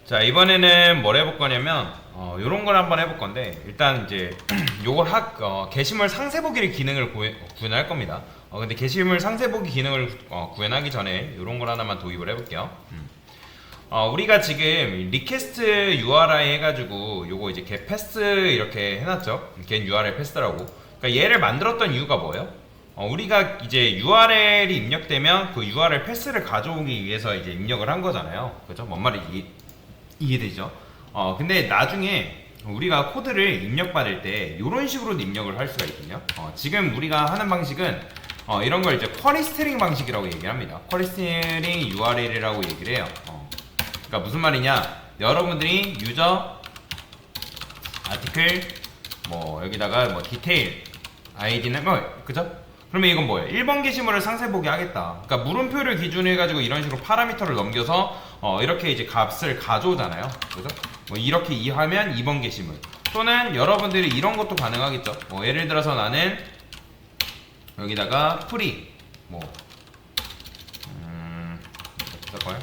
자, 이번에는 뭘 해볼 거냐면 요런 걸 한번 해볼 건데, 일단 이제 요걸 게시물 상세 보기 기능을 구현할 겁니다. 근데 게시물 상세 보기 기능을 구현하기 전에 요런 걸 하나만 도입을 해볼게요. 우리가 지금 리퀘스트 URI 해가지고 요거 이제 get 패스 이렇게 해놨죠. get URL 패스라고. 그러니까 얘를 만들었던 이유가 뭐예요? 우리가 이제 URL이 입력되면 그 URL 패스를 가져오기 위해서 이제 입력을 한 거잖아요. 그죠? 뭔 말인지 이해되죠? 근데 나중에 우리가 코드를 입력받을 때 이런 식으로도 입력을 할 수가 있거든요. 지금 우리가 하는 방식은 이런 걸 이제 쿼리 스트링 방식이라고 얘기를 합니다. 쿼리 스트링 URL이라고 얘기를 해요. 그러니까 무슨 말이냐? 여러분들이 유저 아티클 뭐 여기다가 뭐 디테일 아이디는 그죠? 그러면 이건 뭐예요? 1번 게시물을 상세 보기 하겠다. 그러니까 물음표를 기준으로 해가지고 이런 식으로 파라미터를 넘겨서 이렇게 이제 값을 가져오잖아요. 그죠? 뭐 이렇게 이하면 2번 게시물. 또는 여러분들이 이런 것도 가능하겠죠. 예를 들어서 나는 여기다가 프리 뭐 어떨까요?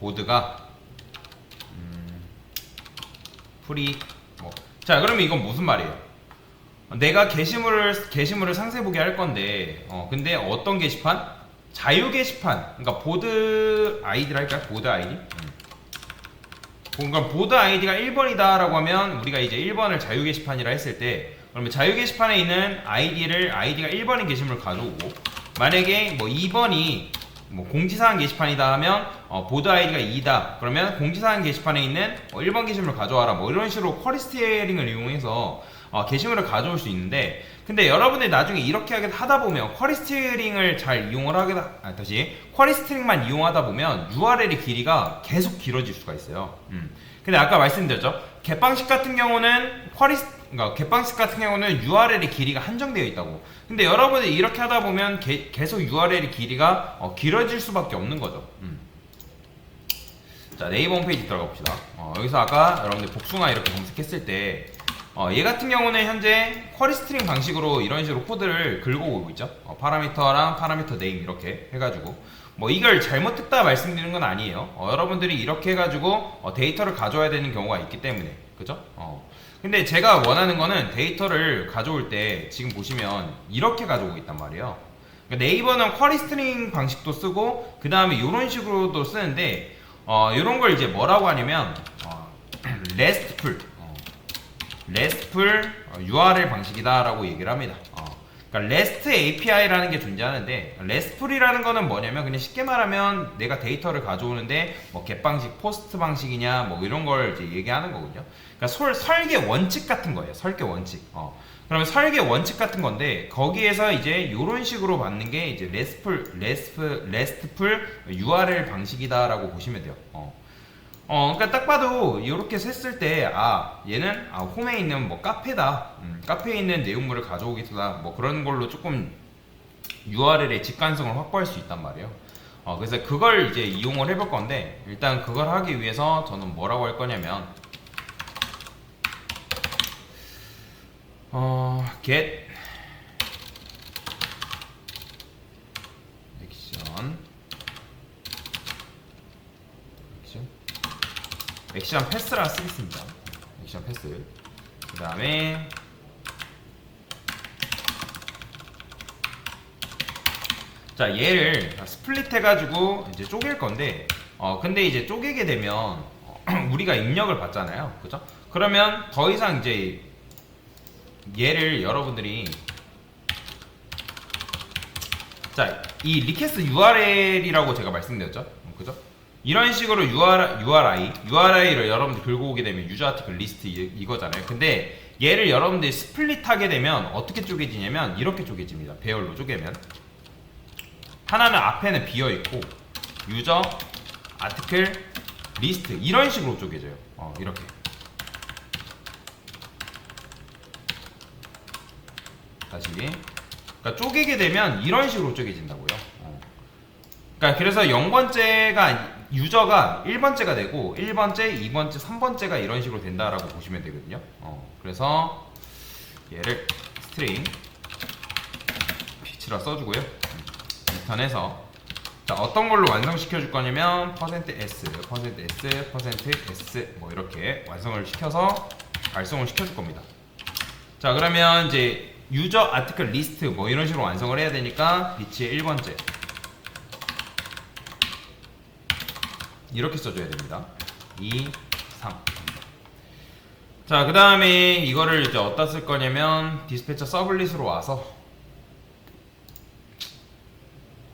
보드가 프리 뭐. 자, 그러면 이건 무슨 말이에요? 내가 게시물을 상세 보기 할 건데, 근데 어떤 게시판? 자유 게시판. 그러니까 보드 아이디를 할까요? 보드 아이디? 그러니까 보드 아이디가 1번이다 라고 하면 우리가 이제 1번을 자유 게시판이라 했을 때, 그러면 자유 게시판에 있는 아이디가 1번인 게시물을 가져오고, 만약에 뭐 2번이 뭐 공지사항 게시판이다 하면 보드 아이디가 2다 그러면 공지사항 게시판에 있는 1번 게시물을 가져와라, 뭐 이런 식으로 쿼리 스티어링을 이용해서 게시물을 가져올 수 있는데, 근데 여러분들이 나중에 이렇게 하다 보면 쿼리 스트링을 잘 이용을 쿼리 스트링만 이용하다 보면 URL의 길이가 계속 길어질 수가 있어요. 근데 아까 말씀드렸죠, 겟방식 같은 경우는 겟방식 같은 경우는 URL의 길이가 한정되어 있다고. 근데 여러분들이 이렇게 하다 보면 계속 URL의 길이가 길어질 수밖에 없는 거죠. 자, 네이버 홈페이지 들어가 봅시다. 여기서 아까 여러분들 복숭아 이렇게 검색했을 때 얘 같은 경우는 현재 쿼리 스트링 방식으로 이런 식으로 코드를 긁어 오고 있죠. 파라미터랑 파라미터 네임 이렇게 해가지고, 뭐 이걸 잘못했다 말씀드리는 건 아니에요. 여러분들이 이렇게 해가지고 데이터를 가져와야 되는 경우가 있기 때문에, 그죠? 근데 제가 원하는 거는 데이터를 가져올 때 지금 보시면 이렇게 가져오고 있단 말이에요. 그러니까 네이버는 쿼리 스트링 방식도 쓰고 그 다음에 이런 식으로도 쓰는데, 이런 걸 이제 뭐라고 하냐면 RESTful URL 방식이다 라고 얘기를 합니다. 그러니까 REST API라는 게 존재하는데, RESTful이라는 거는 뭐냐면 그냥 쉽게 말하면 내가 데이터를 가져오는데 뭐 get 방식, 포스트 방식이냐 뭐 이런 걸 이제 얘기하는 거거든요. 그러니까 설계 원칙 같은 거예요. 설계 원칙. 그러면 설계 원칙 같은 건데, 거기에서 이제 이런 식으로 받는 게 이제 RESTful URL 방식이다라고 보시면 돼요. 그러니까 딱 봐도 이렇게 셌을 때, 얘는 홈에 있는 뭐 카페다, 카페에 있는 내용물을 가져오겠다, 뭐 그런 걸로 조금 URL의 직관성을 확보할 수 있단 말이에요. 그래서 그걸 이제 이용을 해볼 건데, 일단 그걸 하기 위해서 저는 뭐라고 할 거냐면 get 액션 패스라 쓰겠습니다. 액션 패스. 그 다음에 자, 얘를 스플릿 해가지고 이제 쪼갤 건데, 근데 이제 쪼개게 되면 우리가 입력을 받잖아요. 그죠? 그러면 더 이상 이제 얘를 여러분들이, 자, 이 리퀘스트 URL이라고 제가 말씀드렸죠. 그죠? 이런 식으로 URI를 여러분들 긁고 오게 되면 유저 아티클 리스트 이거잖아요. 근데 얘를 여러분들이 스플릿 하게 되면 어떻게 쪼개지냐면 이렇게 쪼개집니다. 배열로 쪼개면 하나는 앞에는 비어있고 유저 아티클 리스트 이런 식으로 쪼개져요. 이렇게. 다시. 그러니까 쪼개게 되면 이런 식으로 쪼개진다고요. 그러니까 그래서 0번째가 유저가 1번째가 되고 1번째, 2번째, 3번째가 이런 식으로 된다라고 보시면 되거든요. 그래서 얘를 스트링 피치라 써주고요. 리턴해서 자, 어떤 걸로 완성시켜 줄 거냐면 %s, %s, %s 뭐 이렇게 완성을 시켜서 발송을 시켜 줄 겁니다. 자, 그러면 이제 유저 아티클 리스트 뭐 이런 식으로 완성을 해야 되니까 비치의 1번째 이렇게 써줘야 됩니다. 2, 3. 자, 그 다음에 이거를 이제 어디다 쓸 거냐면 디스패처 서블릿으로 와서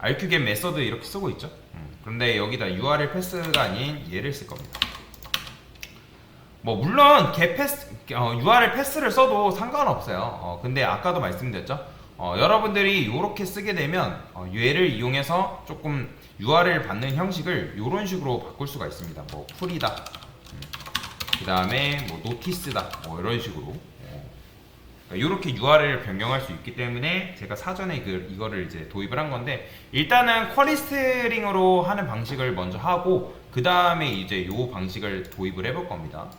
RQget 메서드 이렇게 쓰고 있죠. 그런데 여기다 URL 패스가 아닌 얘를 쓸 겁니다. 뭐 물론 get 패스, URL 패스를 써도 상관없어요. 근데 아까도 말씀드렸죠. 여러분들이 이렇게 쓰게 되면 얘를 이용해서 조금 URL 받는 형식을 이런 식으로 바꿀 수가 있습니다. 뭐 풀이다, 그 다음에 뭐 노티스다, 뭐 이런 식으로. 이렇게 URL을 변경할 수 있기 때문에 제가 사전에 이거를 이제 도입을 한 건데, 일단은 쿼리 스트링으로 하는 방식을 먼저 하고 그 다음에 이제 요 방식을 도입을 해볼 겁니다.